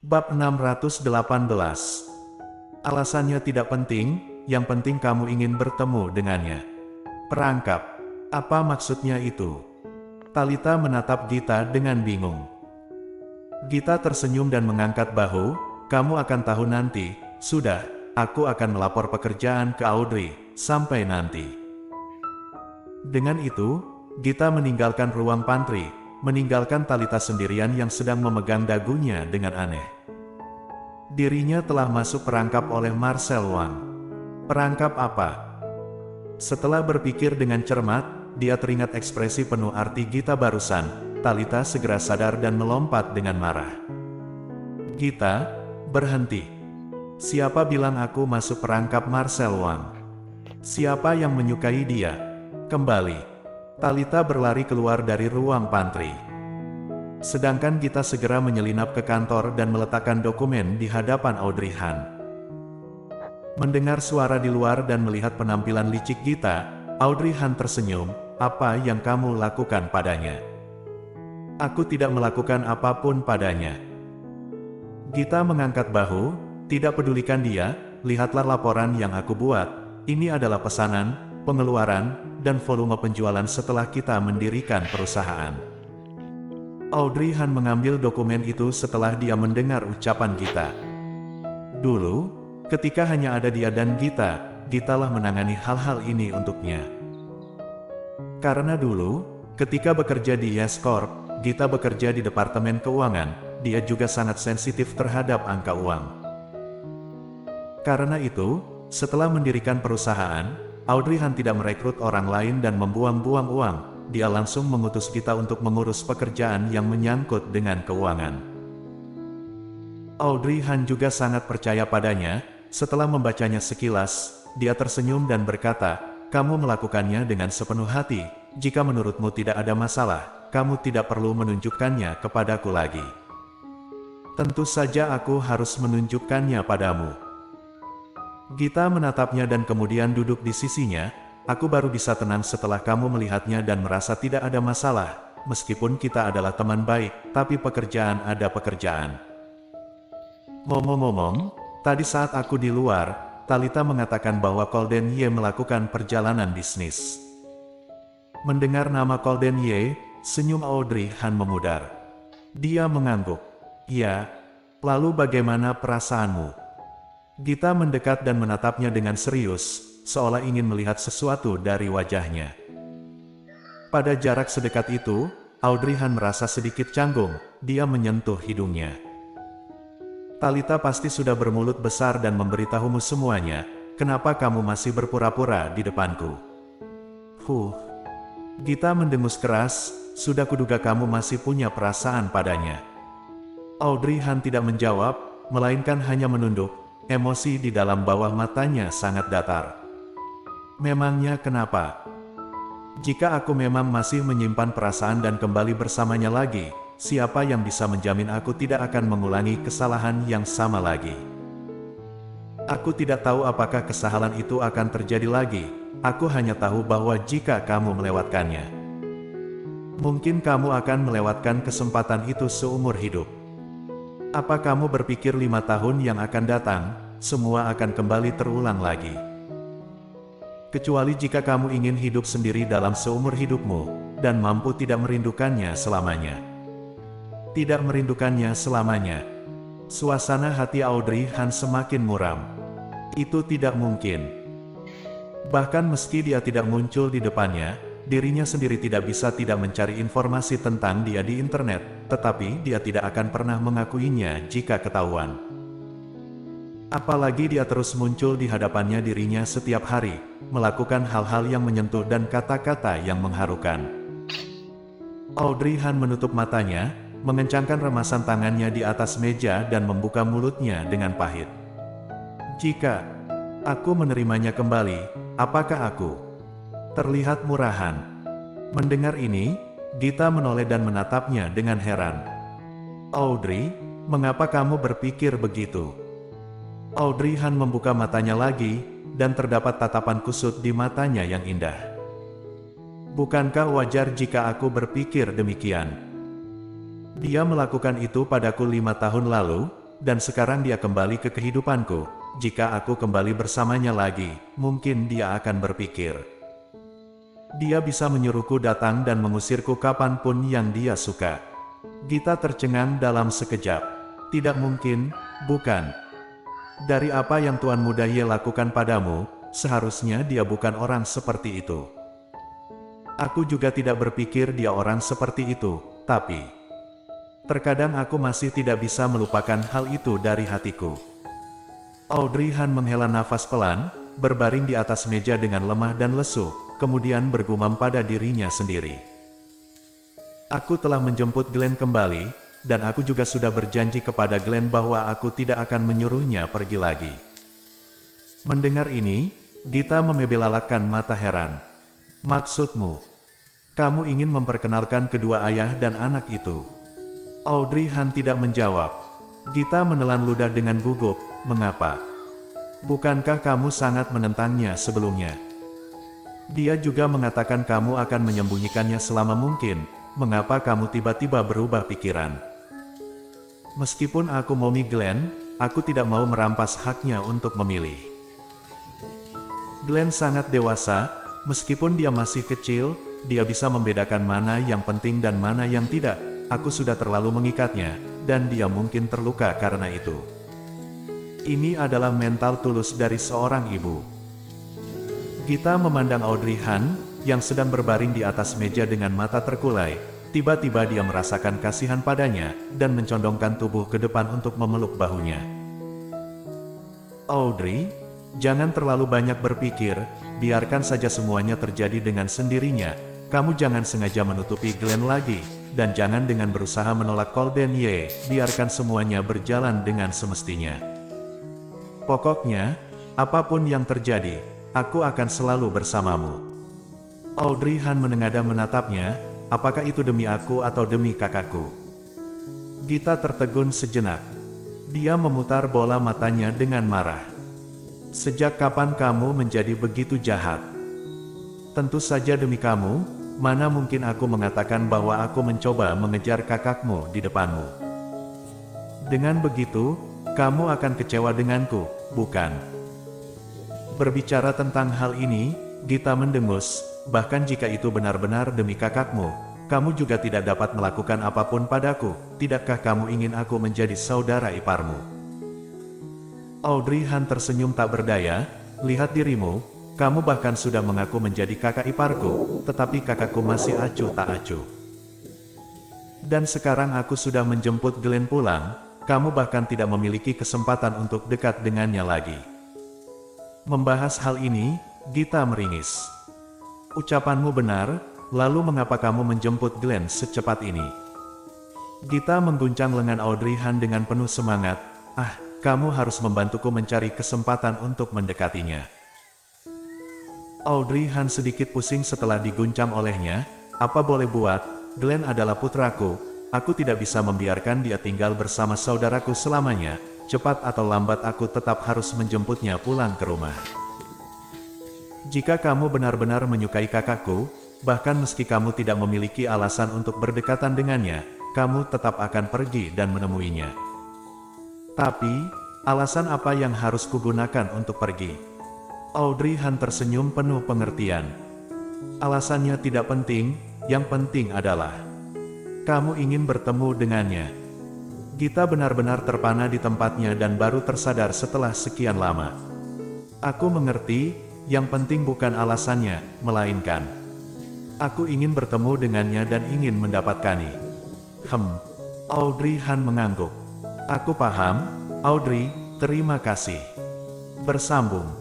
Bab 618. Alasannya tidak penting, yang penting kamu ingin bertemu dengannya. Perangkap. Apa maksudnya itu? Talita menatap Gita dengan bingung. Gita tersenyum dan mengangkat bahu, kamu akan tahu nanti, sudah, aku akan melapor pekerjaan ke Audrey, sampai nanti. Dengan itu, Gita meninggalkan ruang pantry, meninggalkan Talita sendirian yang sedang memegang dagunya dengan aneh. Dirinya telah masuk perangkap oleh Marcel Wang. Perangkap apa? Setelah berpikir dengan cermat, dia teringat ekspresi penuh arti Gita barusan. Talita segera sadar dan melompat dengan marah. Gita, berhenti. Siapa bilang aku masuk perangkap Marcel Wang? Siapa yang menyukai dia? Kembali. Talita berlari keluar dari ruang pantry. Sedangkan Gita segera menyelinap ke kantor dan meletakkan dokumen di hadapan Audrey Han. Mendengar suara di luar dan melihat penampilan licik Gita, Audrey Han tersenyum, apa yang kamu lakukan padanya? Aku tidak melakukan apapun padanya. Gita mengangkat bahu, tidak pedulikan dia, lihatlah laporan yang aku buat, ini adalah pesanan, pengeluaran, dan volume penjualan setelah kita mendirikan perusahaan. Audrey Han mengambil dokumen itu setelah dia mendengar ucapan Gita. Dulu, ketika hanya ada dia dan Gita, Gitalah menangani hal-hal ini untuknya. Karena dulu, ketika bekerja di Yes Corp, Gita bekerja di Departemen Keuangan, dia juga sangat sensitif terhadap angka uang. Karena itu, setelah mendirikan perusahaan, Audrey Han tidak merekrut orang lain dan membuang-buang uang. Dia langsung mengutus Gita untuk mengurus pekerjaan yang menyangkut dengan keuangan. Audrey Han juga sangat percaya padanya. Setelah membacanya sekilas, dia tersenyum dan berkata, kamu melakukannya dengan sepenuh hati. Jika menurutmu tidak ada masalah, kamu tidak perlu menunjukkannya kepadaku lagi. Tentu saja aku harus menunjukkannya padamu. Gita menatapnya dan kemudian duduk di sisinya. Aku baru bisa tenang setelah kamu melihatnya dan merasa tidak ada masalah. Meskipun kita adalah teman baik, tapi pekerjaan ada pekerjaan. Ngomong-ngomong, tadi saat aku di luar, Talita mengatakan bahwa Golden Ye melakukan perjalanan bisnis. Mendengar nama Golden Ye, senyum Audrey Han memudar. Dia mengangguk. Ya, lalu bagaimana perasaanmu? Gita mendekat dan menatapnya dengan serius, seolah ingin melihat sesuatu dari wajahnya. Pada jarak sedekat itu, Audrey Han merasa sedikit canggung, dia menyentuh hidungnya. Talita pasti sudah bermulut besar dan memberitahumu semuanya, kenapa kamu masih berpura-pura di depanku? Gita mendengus keras, sudah kuduga kamu masih punya perasaan padanya. Audrey Han tidak menjawab, melainkan hanya menunduk, emosi di dalam bawah matanya sangat datar. Memangnya kenapa? Jika aku memang masih menyimpan perasaan dan kembali bersamanya lagi, siapa yang bisa menjamin aku tidak akan mengulangi kesalahan yang sama lagi? Aku tidak tahu apakah kesalahan itu akan terjadi lagi, aku hanya tahu bahwa jika kamu melewatkannya, mungkin kamu akan melewatkan kesempatan itu seumur hidup. Apa kamu berpikir 5 tahun yang akan datang, semua akan kembali terulang lagi? Kecuali jika kamu ingin hidup sendiri dalam seumur hidupmu, dan mampu tidak merindukannya selamanya. Tidak merindukannya selamanya. Suasana hati Audrey Han semakin muram. Itu tidak mungkin. Bahkan meski dia tidak muncul di depannya, dirinya sendiri tidak bisa tidak mencari informasi tentang dia di internet, tetapi dia tidak akan pernah mengakuinya jika ketahuan. Apalagi dia terus muncul di hadapannya dirinya setiap hari, melakukan hal-hal yang menyentuh dan kata-kata yang mengharukan. Audrey Han menutup matanya, mengencangkan remasan tangannya di atas meja dan membuka mulutnya dengan pahit. Jika aku menerimanya kembali, apakah aku terlihat murahan? Mendengar ini, Gita menoleh dan menatapnya dengan heran. Audrey, mengapa kamu berpikir begitu? Audrey Han membuka matanya lagi, dan terdapat tatapan kusut di matanya yang indah. Bukankah wajar jika aku berpikir demikian? Dia melakukan itu padaku 5 tahun lalu, dan sekarang dia kembali ke kehidupanku. Jika aku kembali bersamanya lagi, mungkin dia akan berpikir. Dia bisa menyuruhku datang dan mengusirku kapanpun yang dia suka. Gita tercengang dalam sekejap. Tidak mungkin, bukan? Dari apa yang Tuan Muda Ye lakukan padamu, seharusnya dia bukan orang seperti itu. Aku juga tidak berpikir dia orang seperti itu, tapi terkadang aku masih tidak bisa melupakan hal itu dari hatiku. Audrey Han menghela nafas pelan, berbaring di atas meja dengan lemah dan lesu, kemudian bergumam pada dirinya sendiri. Aku telah menjemput Glenn kembali, dan aku juga sudah berjanji kepada Glenn bahwa aku tidak akan menyuruhnya pergi lagi. Mendengar ini, Gita membelalakan mata heran. Maksudmu, kamu ingin memperkenalkan kedua ayah dan anak itu? Audrey Han tidak menjawab. Gita menelan ludah dengan gugup. Mengapa? Bukankah kamu sangat menentangnya sebelumnya? Dia juga mengatakan kamu akan menyembunyikannya selama mungkin. Mengapa kamu tiba-tiba berubah pikiran? Meskipun aku momi Glenn, aku tidak mau merampas haknya untuk memilih. Glenn sangat dewasa, meskipun dia masih kecil, dia bisa membedakan mana yang penting dan mana yang tidak. Aku sudah terlalu mengikatnya, dan dia mungkin terluka karena itu. Ini adalah mental tulus dari seorang ibu. Gita memandang Audrey Han, yang sedang berbaring di atas meja dengan mata terkulai. Tiba-tiba dia merasakan kasihan padanya, dan mencondongkan tubuh ke depan untuk memeluk bahunya. Audrey, jangan terlalu banyak berpikir, biarkan saja semuanya terjadi dengan sendirinya. Kamu jangan sengaja menutupi Glenn lagi, dan jangan dengan berusaha menolak Golden Ye, biarkan semuanya berjalan dengan semestinya. Pokoknya, apapun yang terjadi, aku akan selalu bersamamu. Audrey Han menengadah menatapnya, apakah itu demi aku atau demi kakakku? Gita tertegun sejenak. Dia memutar bola matanya dengan marah. Sejak kapan kamu menjadi begitu jahat? Tentu saja demi kamu. Mana mungkin aku mengatakan bahwa aku mencoba mengejar kakakmu di depanmu. Dengan begitu, kamu akan kecewa denganku, bukan? Berbicara tentang hal ini, Gita mendengus, bahkan jika itu benar-benar demi kakakmu, kamu juga tidak dapat melakukan apapun padaku. Tidakkah kamu ingin aku menjadi saudara iparmu? Audrey Han tersenyum tak berdaya, lihat dirimu. Kamu bahkan sudah mengaku menjadi kakak iparku, tetapi kakakku masih acuh tak acuh. Dan sekarang aku sudah menjemput Glenn pulang, kamu bahkan tidak memiliki kesempatan untuk dekat dengannya lagi. Membahas hal ini, Gita meringis. Ucapanmu benar, lalu mengapa kamu menjemput Glenn secepat ini? Gita mengguncang lengan Audrey Han dengan penuh semangat. Kamu harus membantuku mencari kesempatan untuk mendekatinya. Audrey Han sedikit pusing setelah diguncang olehnya. Apa boleh buat, Glenn adalah putraku. Aku tidak bisa membiarkan dia tinggal bersama saudaraku selamanya. Cepat atau lambat aku tetap harus menjemputnya pulang ke rumah. Jika kamu benar-benar menyukai kakakku, bahkan meski kamu tidak memiliki alasan untuk berdekatan dengannya, kamu tetap akan pergi dan menemuinya. Tapi, alasan apa yang harus kugunakan untuk pergi? Audrey Han tersenyum penuh pengertian. Alasannya tidak penting, yang penting adalah kamu ingin bertemu dengannya. Gita benar-benar terpana di tempatnya dan baru tersadar setelah sekian lama. Aku mengerti, yang penting bukan alasannya, melainkan aku ingin bertemu dengannya dan ingin mendapatkannya. Audrey Han mengangguk. Aku paham, Audrey, terima kasih. Bersambung.